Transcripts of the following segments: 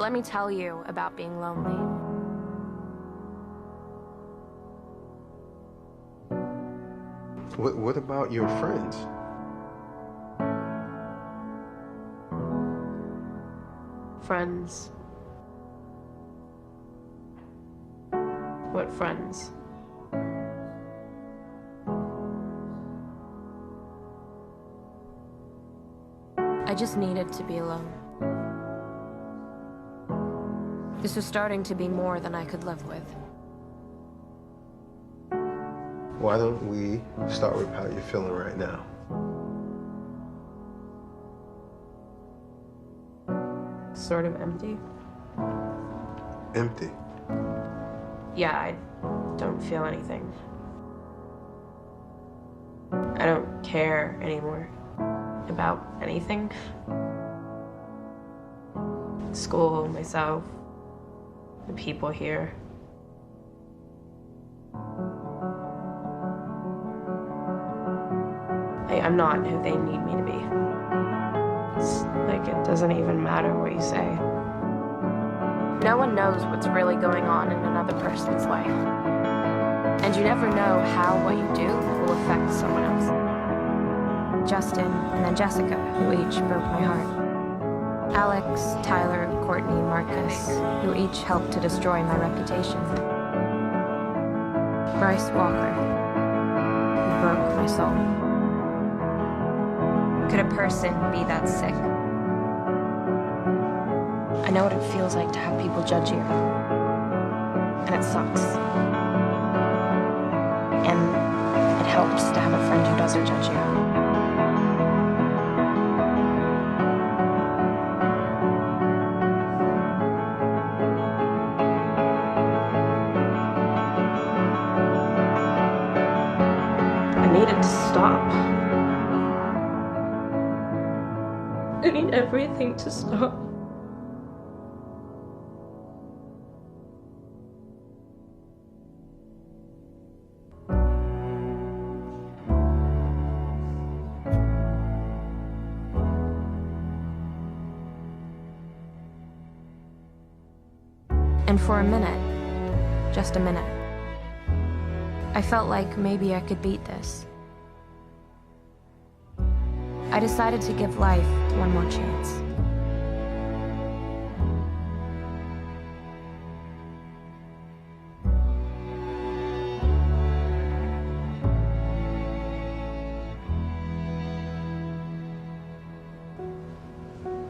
let me tell you about being lonely. What about your friends? Friends. What friends? I just needed to be alone. This was starting to be more than I could live with. Why don't we start with how you're feeling right now? Sort of empty. Empty. Yeah, I don't feel anything. I don't care anymore about anything. School, myself, the people here. I'm not who they need me to be. It's like it doesn't even matter what you say. No one knows what's really going on in another person's life. And you never know how what you do will affect someone else. Justin and then Jessica, who each broke my heart. Alex, Tyler, Courtney, Marcus, who each helped to destroy my reputation. Bryce Walker, who broke my soul. Could a person be that sick? I know what it feels like to have people judge you. And it sucks. And it helps to have a friend who doesn't judge you. I need it to stop. I need everything to stop. And for a minute, just a minute, I felt like maybe I could beat this. I decided to give life one more chance.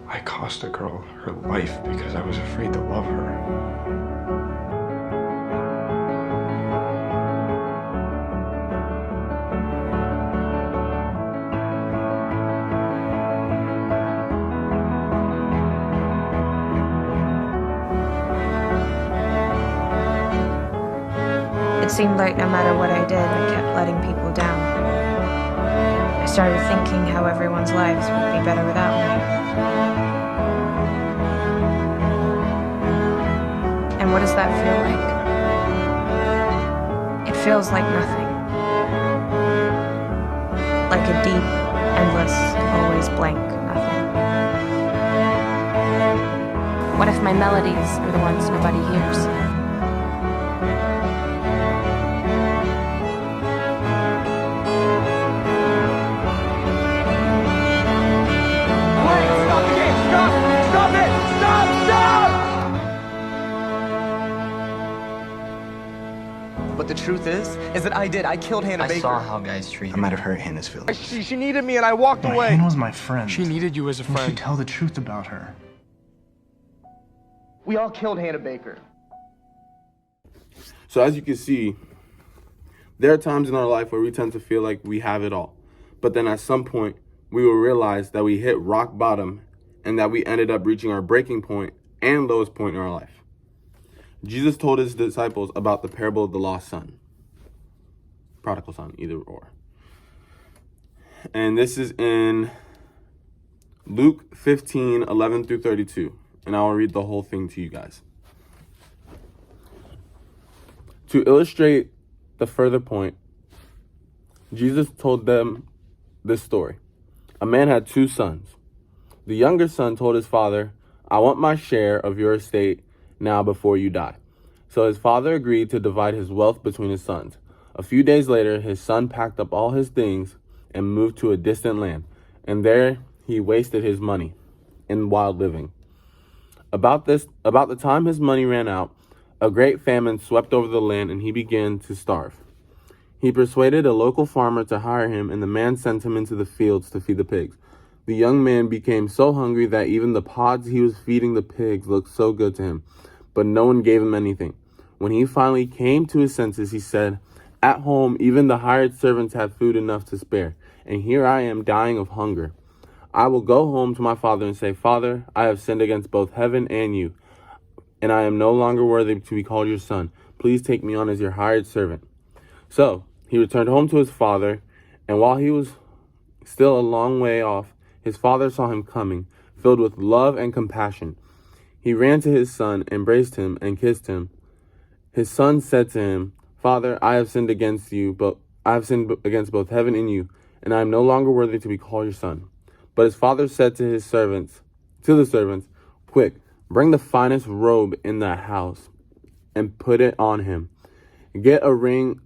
I cost a girl her life because I was afraid to love her. It seemed like no matter what I did, I kept letting people down. I started thinking how everyone's lives would be better without me. And what does that feel like? It feels like nothing. Like a deep, endless, always blank nothing. What if my melodies are the ones nobody hears? But the truth is that I killed Hannah Baker. I saw how guys treat I you. might have hurt Hannah's feelings. She needed me and I walked away. Hannah was my friend. She needed you as a You should friend. tell the truth about her. We all killed Hannah Baker. So as you can see, there are times in our life where we tend to feel like we have it all. But then at some point, we will realize that we hit rock bottom and that we ended up reaching our breaking point and lowest point in our life. Jesus told his disciples about the parable of the lost son. Prodigal son, either or. And this is in Luke 15:11 through 32. And I will read the whole thing to you guys. To illustrate the further point, Jesus told them this story. A man had two sons. The younger son told his father, I want my share of your estate now before you die." So his father agreed to divide his wealth between his sons. A few days later, his son packed up all his things and moved to a distant land, and there he wasted his money in wild living. About the time his money ran out, a great famine swept over the land and he began to starve. He persuaded a local farmer to hire him, and the man sent him into the fields to feed the pigs. The young man became so hungry that even the pods he was feeding the pigs looked so good to him, but no one gave him anything. When he finally came to his senses, he said, "At home, even the hired servants have food enough to spare, and here I am dying of hunger. I will go home to my father and say, 'Father, I have sinned against both heaven and you, and I am no longer worthy to be called your son. Please take me on as your hired servant.'" So he returned home to his father, and while he was still a long way off, his father saw him coming, filled with love and compassion. He ran to his son, embraced him, and kissed him. His son said to him, "Father, I have sinned against both heaven and you, and I am no longer worthy to be called your son." But his father said to the servants, "Quick, bring the finest robe in the house and put it on him. Get a ring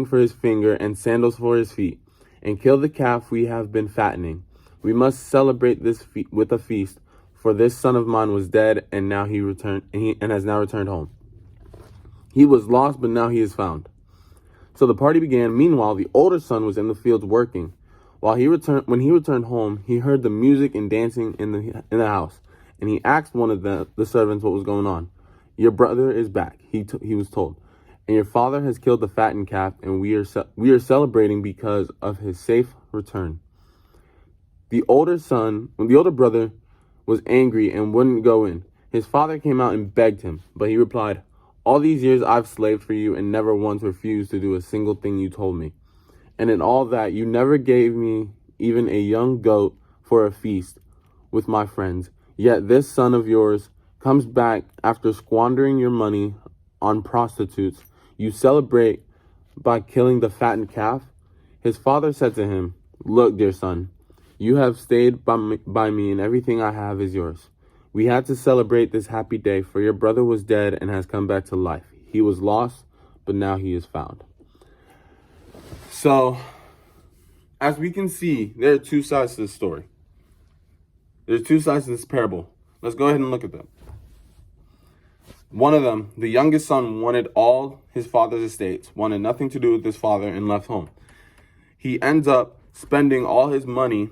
for his finger and sandals for his feet, and kill the calf we have been fattening. We must celebrate this with a feast, for this son of mine was dead and now has now returned home. He was lost, but now he is found." So the party began. Meanwhile, the older son was in the fields working. When he returned home, he heard the music and dancing in the house, and he asked one of the servants what was going on. "Your brother is back," he was told, "and your father has killed the fattened calf, and we are celebrating because of his safe return." The older brother was angry and wouldn't go in. His father came out and begged him, but he replied, "All these years I've slaved for you and never once refused to do a single thing you told me. And in all that, you never gave me even a young goat for a feast with my friends. Yet this son of yours comes back after squandering your money on prostitutes. You celebrate by killing the fattened calf?" His father said to him, "Look, dear son, you have stayed by me and everything I have is yours. We had to celebrate this happy day, for your brother was dead and has come back to life. He was lost, but now he is found." So, as we can see, there are two sides to this story. There's two sides to this parable. Let's go ahead and look at them. One of them, the youngest son wanted all his father's estates, wanted nothing to do with his father, and left home. He ends up spending all his money,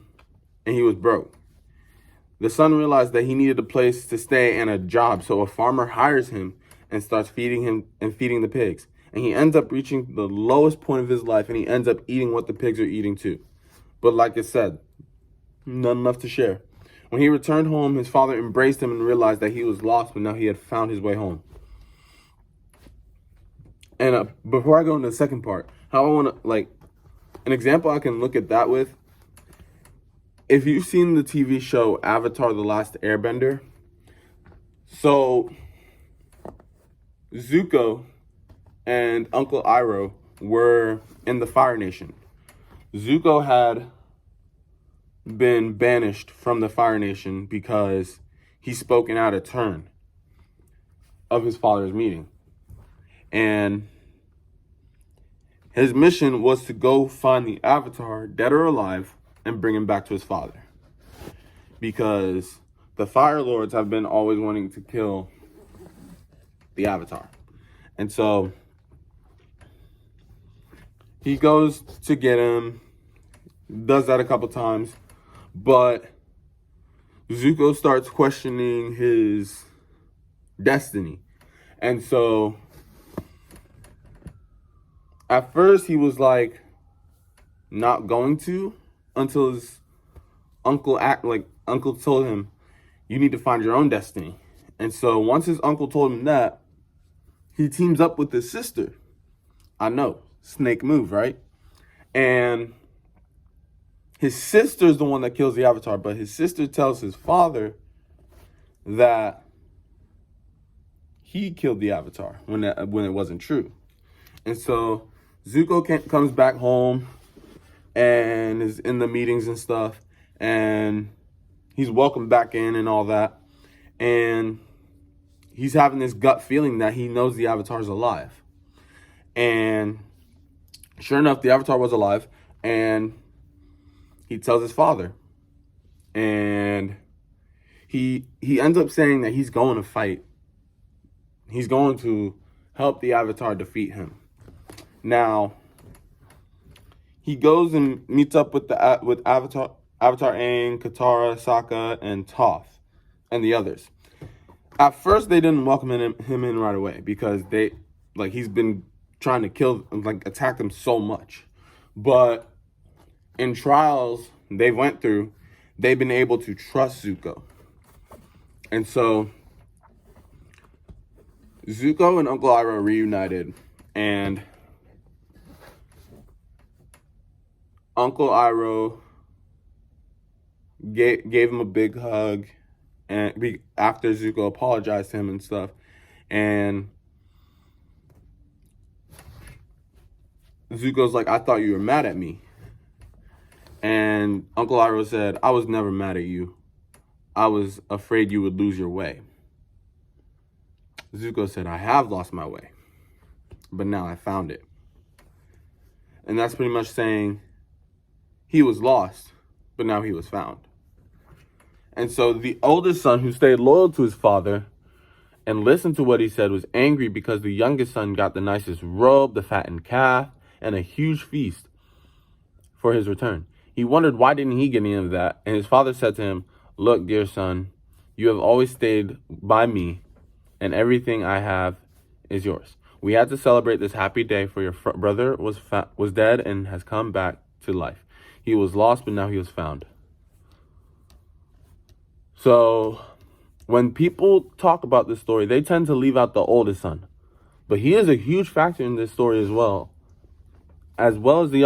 and he was broke. The son realized that he needed a place to stay and a job, so a farmer hires him and starts feeding him and feeding the pigs. And he ends up reaching the lowest point of his life, and he ends up eating what the pigs are eating too. But like I said, not enough to share. When he returned home, his father embraced him and realized that he was lost, but now he had found his way home. And before I go into the second part, how I want to, an example I can look at that with, if you've seen the TV show Avatar: The Last Airbender, so Zuko and Uncle Iroh were in the Fire Nation. Zuko had been banished from the Fire Nation because he spoken out of turn of his father's meeting. And his mission was to go find the Avatar, dead or alive, and bring him back to his father. Because the Fire Lords have been always wanting to kill the Avatar. And so he goes to get him, does that a couple times, but Zuko starts questioning his destiny. And so at first he was not going to, until his uncle told him, "You need to find your own destiny." And so once his uncle told him that, he teams up with his sister. I know, snake move, right? And his sister's the one that kills the Avatar, but his sister tells his father that he killed the Avatar when it wasn't true. And so Zuko comes back home and is in the meetings and stuff, and he's welcomed back in and all that. and he's having this gut feeling that he knows the Avatar's alive. And sure enough, the Avatar was alive, and he tells his father. And he ends up saying that he's going to fight. He's going to help the Avatar defeat him. Now, he goes and meets up with Avatar Aang, Katara, Sokka, and Toph, and the others. At first, they didn't welcome him in right away because he's been trying to attack them so much. But in trials they went through, they've been able to trust Zuko. And so Zuko and Uncle Iroh reunited, and Uncle Iroh gave him a big hug, and after Zuko apologized to him and stuff, and Zuko's like, I thought you were mad at me. And Uncle Iroh said, I was never mad at you. I was afraid you would lose your way. Zuko said, I have lost my way, but now I found it. And that's pretty much saying he was lost, but now he was found. And so the oldest son, who stayed loyal to his father and listened to what he said, was angry because the youngest son got the nicest robe, the fattened calf, and a huge feast for his return. He wondered why didn't he get any of that, and his father said to him, look, dear son, you have always stayed by me, and everything I have is yours. We had to celebrate this happy day, for your brother was dead and has come back to life. He was lost, but now he was found. So when people talk about this story, they tend to leave out the oldest son. But he is a huge factor in this story as well as the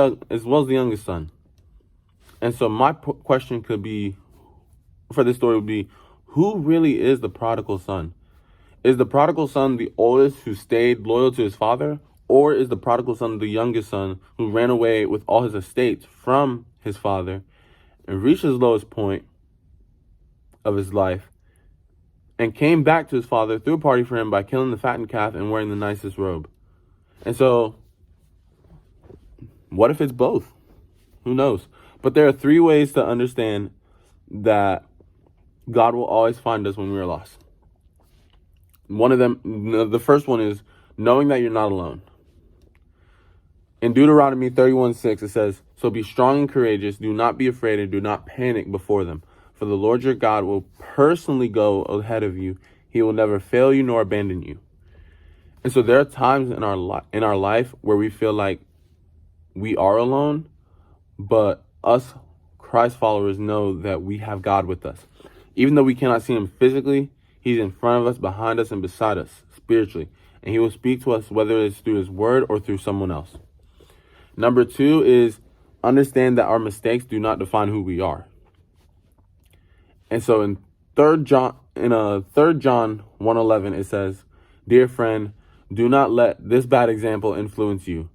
youngest son. And so my question could be, for this story would be, who really is the prodigal son? Is the prodigal son the oldest who stayed loyal to his father? Or is the prodigal son the youngest son who ran away with all his estates from his father and reached his lowest point of his life and came back to his father, threw a party for him by killing the fattened calf and wearing the nicest robe? And so, what if it's both? Who knows? But there are 3 ways to understand that God will always find us when we are lost. One of them, the first one, is knowing that you're not alone. In Deuteronomy 31:6, it says, so be strong and courageous, do not be afraid, and do not panic before them. For the Lord your God will personally go ahead of you. He will never fail you nor abandon you. And so there are times in our life where we feel like we are alone, but us Christ followers know that we have God with us. Even though we cannot see him physically, he's in front of us, behind us, and beside us spiritually. And he will speak to us, whether it's through his word or through someone else. Number 2 is understand that our mistakes do not define who we are. And so in 3 John 1:11, it says, dear friend, do not let this bad example influence you.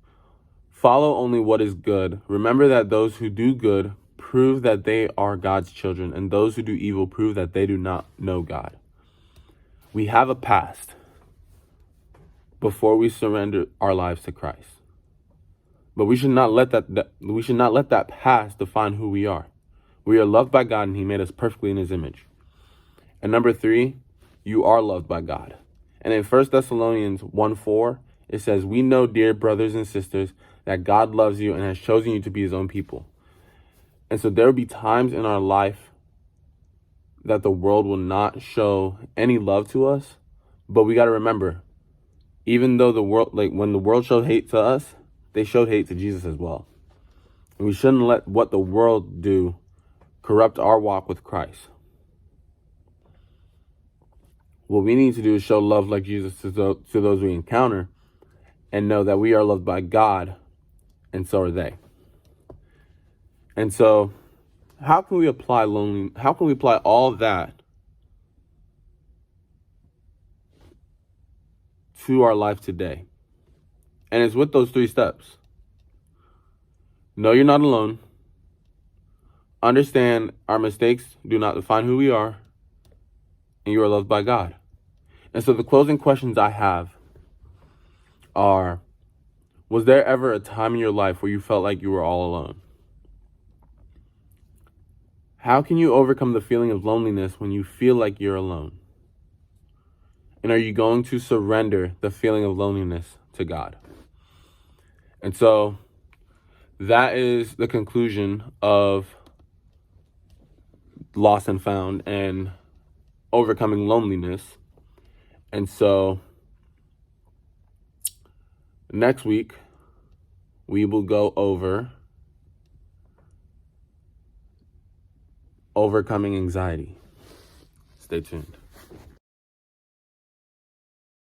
Follow only what is good. Remember that those who do good prove that they are God's children, and those who do evil prove that they do not know God. We have a past before we surrender our lives to Christ. But we should not let that past define who we are. We are loved by God, and he made us perfectly in his image. And number 3, you are loved by God. And in 1 Thessalonians 1:4, it says, we know, dear brothers and sisters, that God loves you and has chosen you to be his own people. And so there will be times in our life that the world will not show any love to us. But we got to remember, even though when the world showed hate to us, they showed hate to Jesus as well. And we shouldn't let what the world do corrupt our walk with Christ. What we need to do is show love like Jesus to those we encounter, and know that we are loved by God, and so are they. And so, how can we apply all of that to our life today? And it's with those 3 steps. Know you're not alone. Understand our mistakes do not define who we are. and you are loved by God. And so the closing questions I have are, was there ever a time in your life where you felt like you were all alone? How can you overcome the feeling of loneliness when you feel like you're alone? And are you going to surrender the feeling of loneliness to God? And so that is the conclusion of Lost and Found and overcoming loneliness. And so next week, we will go over overcoming anxiety. Stay tuned.